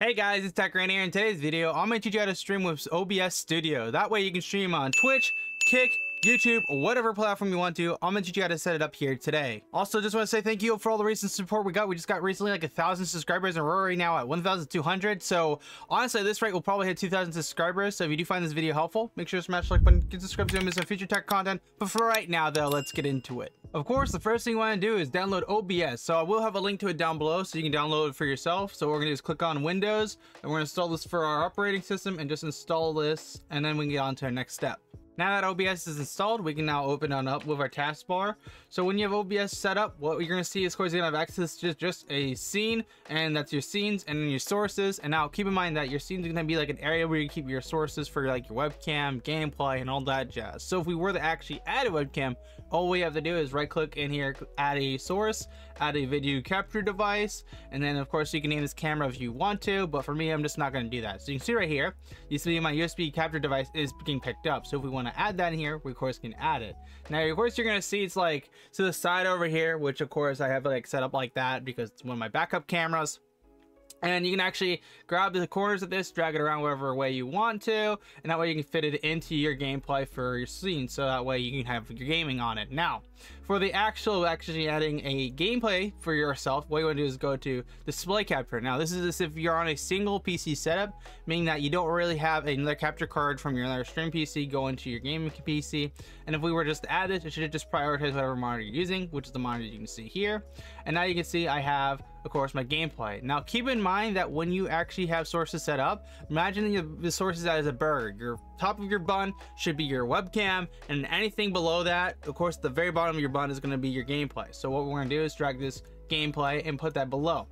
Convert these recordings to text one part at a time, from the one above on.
Hey guys, it's TechRain here. In today's video, I'm going to teach you how to stream with OBS Studio. That way you can stream on Twitch, Kick, YouTube, or whatever platform you want to. I'm going to teach you how to set it up here today. Also, just want to say thank you for all the recent support we got. We just got recently like 1,000 subscribers and we're already now at 1,200. So honestly, at this rate, we'll probably hit 2,000 subscribers. So if you do find this video helpful, make sure to smash the like button, get subscribed to miss some future tech content. But for right now though, let's get into it. Of course, the first thing you want to do is download OBS. So I will have a link to it down below so you can download it for yourself. So what we're going to do is click on Windows and we're going to install this for our operating system and just install this, and then we can get on to our next step. Now that OBS is installed, we can now open it up with our taskbar. So when you have OBS set up, what you're going to see is, of course, you're going to have access to just a scene, and that's your scenes and then your sources. And now keep in mind that your scenes are going to be like an area where you keep your sources for like your webcam, gameplay, and all that jazz. So if we were to actually add a webcam, all we have to do is right click in here, add a source, add a video capture device, and then of course you can name this camera if you want to, but for me, I'm just not going to do that. So you can see right here, you see my USB capture device is being picked up. So if we want to add that in here, we of course can add it. Now of course you're going to see it's like to the side over here, which of course I have like set up like that because it's one of my backup cameras. And you can actually grab the corners of this, drag it around whatever way you want to, and that way you can fit it into your gameplay for your scene, so that way you can have your gaming on it. Now, for the actually adding a gameplay for yourself, what you want to do is go to display capture. Now, this is as if you're on a single PC setup, meaning that you don't really have another capture card from your other stream PC go into your gaming PC. And if we were just to add this, it should just prioritize whatever monitor you're using, which is the monitor you can see here. And now you can see I have, of course, my gameplay. Now keep in mind that when you actually have sources set up, imagine the sources as a burger. Your top of your bun should be your webcam, and anything below that, of course, the very bottom of your bun is going to be your gameplay. So what we're going to do is drag this gameplay and put that below.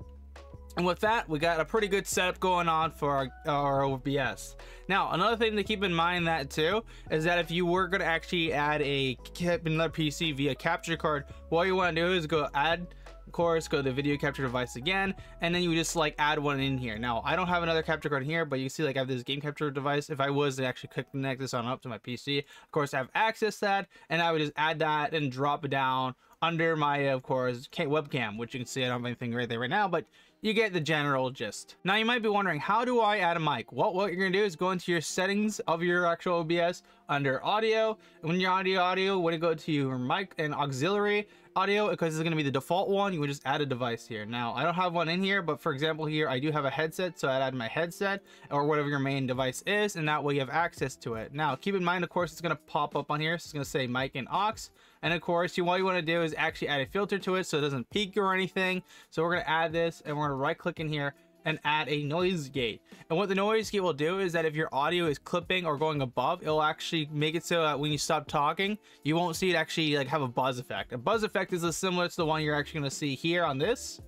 And with that, we got a pretty good setup going on for our OBS. Now, another thing to keep in mind that too is that if you were going to actually add another PC via capture card, what you want to do is go add, of course, go to the video capture device again, and then you just like add one in here. Now, I don't have another capture card here, but you see like I have this game capture device. If I was to actually connect this on up to my PC, of course I have access to that, and I would just add that and drop it down under my, of course, webcam, which you can see I don't have anything right there right now, but you get the general gist. Now you might be wondering, how do I add a mic? Well, what you're gonna do is go into your settings of your actual OBS under audio. And when you're audio, when you go to your mic and auxiliary audio, because it's gonna be the default one, you would just add a device here. Now I don't have one in here, but for example here I do have a headset, so I'd add my headset or whatever your main device is, and that way you have access to it. Now keep in mind, of course, it's gonna pop up on here, so it's gonna say mic and aux. And of course, what you want to do is actually add a filter to it so it doesn't peak or anything. So we're going to add this, and we're going to right click in here and add a noise gate. And what the noise gate will do is that if your audio is clipping or going above, it'll actually make it so that when you stop talking, you won't see it actually like have a buzz effect. A buzz effect is similar to the one you're actually going to see here on this.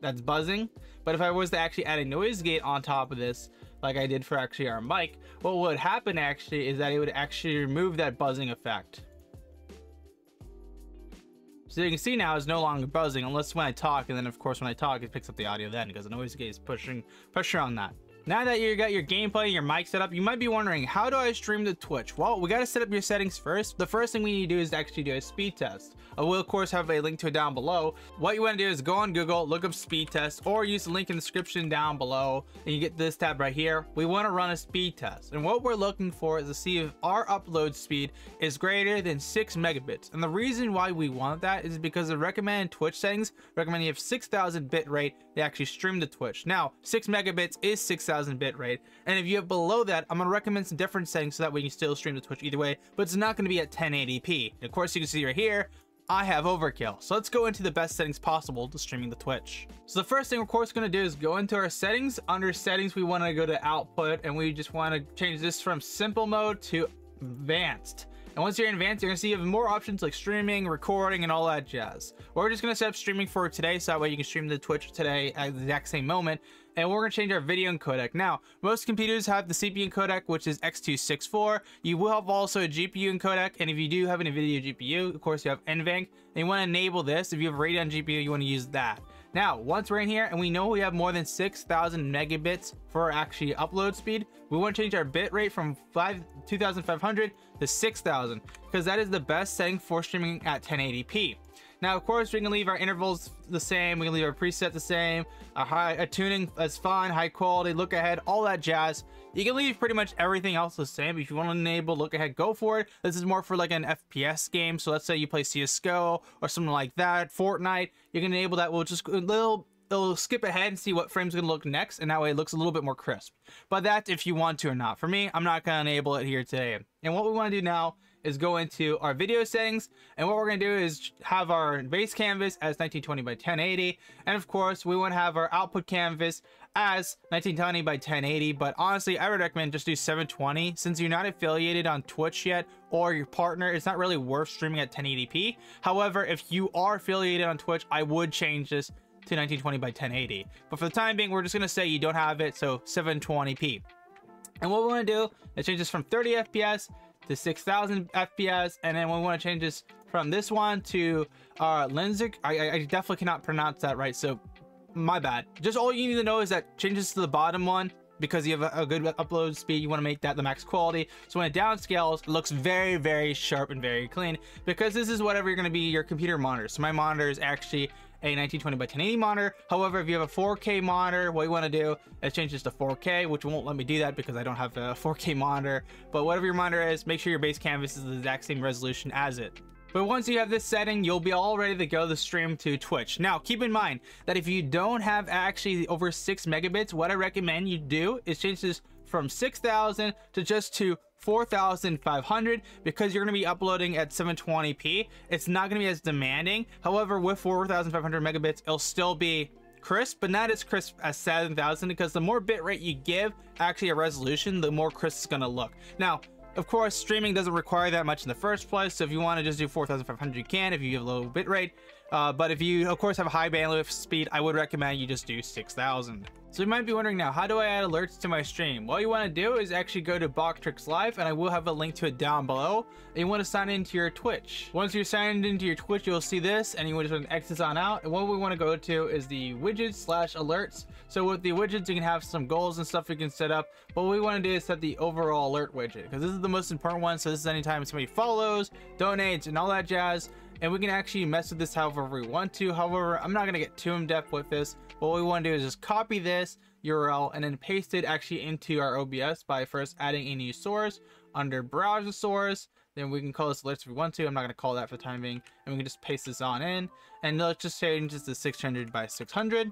That's buzzing. But if I was to actually add a noise gate on top of this, like I did for actually our mic, what would happen actually is that it would actually remove that buzzing effect. So you can see now it's no longer buzzing unless when I talk, and then of course when I talk it picks up the audio then, because the noise gate is pushing pressure on that. Now that you got your gameplay and your mic set up, you might be wondering, how do I stream to Twitch? Well, we got to set up your settings first. The first thing we need to do is actually do a speed test. I will of course have a link to it down below. What you want to do is go on Google, look up speed test, or use the link in the description down below, and you get this tab right here. We want to run a speed test, and what we're looking for is to see if our upload speed is greater than 6 megabits. And the reason why we want that is because the recommended Twitch settings recommend you have 6,000 bit rate to actually stream to Twitch. Now 6 megabits is 6,000 bit rate, and if you have below that, I'm going to recommend some different settings so that way you can still stream to Twitch either way, but it's not going to be at 1080p. And of course you can see right here I have overkill. So let's go into the best settings possible to streaming to Twitch. So the first thing we're of course going to do is go into our settings. Under settings we want to go to output, and we just want to change this from simple mode to advanced. And once you're in advanced, you're gonna see you have more options like streaming, recording, and all that jazz. We're just gonna set up streaming for today, so that way you can stream to Twitch today at the exact same moment. And we're gonna change our video encodec. Now, most computers have the CPU encodec, which is X264. You will have also a GPU encodec, and if you do have an NVIDIA GPU, of course you have NVENC, and you wanna enable this. If you have a Radeon GPU, you wanna use that. Now, once we're in here and we know we have more than 6,000 megabits for actually upload speed, we want to change our bit rate from 2,500 to 6,000, because that is the best setting for streaming at 1080p. Now, of course, we can leave our intervals the same. We can leave our preset the same. Our tuning is fine, high quality, look ahead, all that jazz. You can leave pretty much everything else the same. If you want to enable look ahead, go for it. This is more for like an FPS game. So let's say you play CSGO or something like that, Fortnite. You can enable that. We'll just it'll skip ahead and see what frame's gonna look next, and that way it looks a little bit more crisp. But that's if you want to or not. For me, I'm not gonna enable it here today. And what we want to do now is go into our video settings, and what we're going to do is have our base canvas as 1920 by 1080, and of course we want to have our output canvas as 1920 by 1080. But honestly, I would recommend just do 720 since you're not affiliated on Twitch yet, or your partner. It's not really worth streaming at 1080p. However, if you are affiliated on Twitch, I would change this to 1920 by 1080, but for the time being we're just going to say you don't have it, so 720p. And what we want to do is change this from 30 FPS to 6000 FPS, and then we want to change this from this one to Lensic. I definitely cannot pronounce that right, so my bad. Just all you need to know is that changes to the bottom one because you have a good upload speed. You want to make that the max quality, so when it downscales it looks very, very sharp and very clean, because this is whatever you're going to be your computer monitor. So my monitor is actually a 1920 by 1080 monitor. However, if you have a 4K monitor, what you want to do is change this to 4K, which won't let me do that because I don't have a 4K monitor. But whatever your monitor is, make sure your base canvas is the exact same resolution as it. But once you have this setting, you'll be all ready to go to stream to Twitch. Now, keep in mind that if you don't have actually over 6 megabits, what I recommend you do is change this from 6000 to just to 4500, because you're going to be uploading at 720p. It's not going to be as demanding. However, with 4500 megabits, it'll still be crisp, but not as crisp as 7000, because the more bit rate you give actually a resolution, the more crisp it's going to look. Now, of course, streaming doesn't require that much in the first place, so if you want to just do 4500, you can if you have a low bit rate. But if you, of course, have a high bandwidth speed, I would recommend you just do 6000. So you might be wondering now, how do I add alerts to my stream? What you want to do is actually go to Boktrix Live, and I will have a link to it down below. And you want to sign into your Twitch. Once you're signed into your Twitch, you'll see this, and you just want to exit on out. And what we want to go to is the widgets/alerts. So with the widgets, you can have some goals and stuff you can set up. But what we want to do is set the overall alert widget, because this is the most important one. So this is anytime somebody follows, donates, and all that jazz. And we can actually mess with this however we want to. However, I'm not going to get too in depth with this. What we want to do is just copy this URL and then paste it actually into our OBS by first adding a new source under browser source. Then we can call this alerts if we want to. I'm not going to call that for the time being. And we can just paste this on in. And let's just change this to 600 by 600.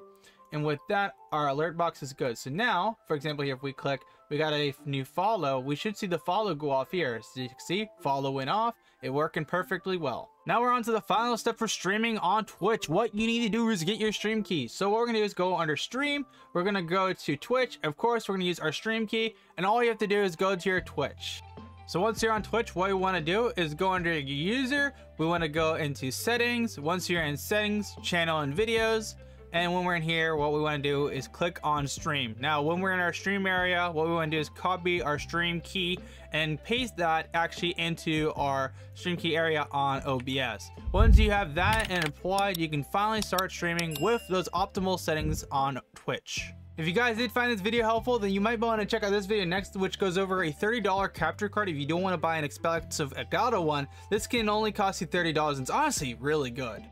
And with that, our alert box is good. So now, for example, here, if we click, we got a new follow. We should see the follow go off here. So you can see, follow went off. It working perfectly well. Now we're on to the final step for streaming on Twitch. What you need to do is get your stream key. So what we're gonna do is go under stream. We're gonna go to Twitch. Of course, we're gonna use our stream key. And all you have to do is go to your Twitch. So once you're on Twitch, what you want to do is go under your user. We want to go into settings. Once you're in settings, channel and videos. And when we're in here, what we want to do is click on stream. Now, when we're in our stream area, what we want to do is copy our stream key and paste that actually into our stream key area on OBS. Once you have that and applied, you can finally start streaming with those optimal settings on Twitch. If you guys did find this video helpful, then you might want to check out this video next, which goes over a $30 capture card. If you don't want to buy an expensive Elgato one, this can only cost you $30, and it's honestly really good.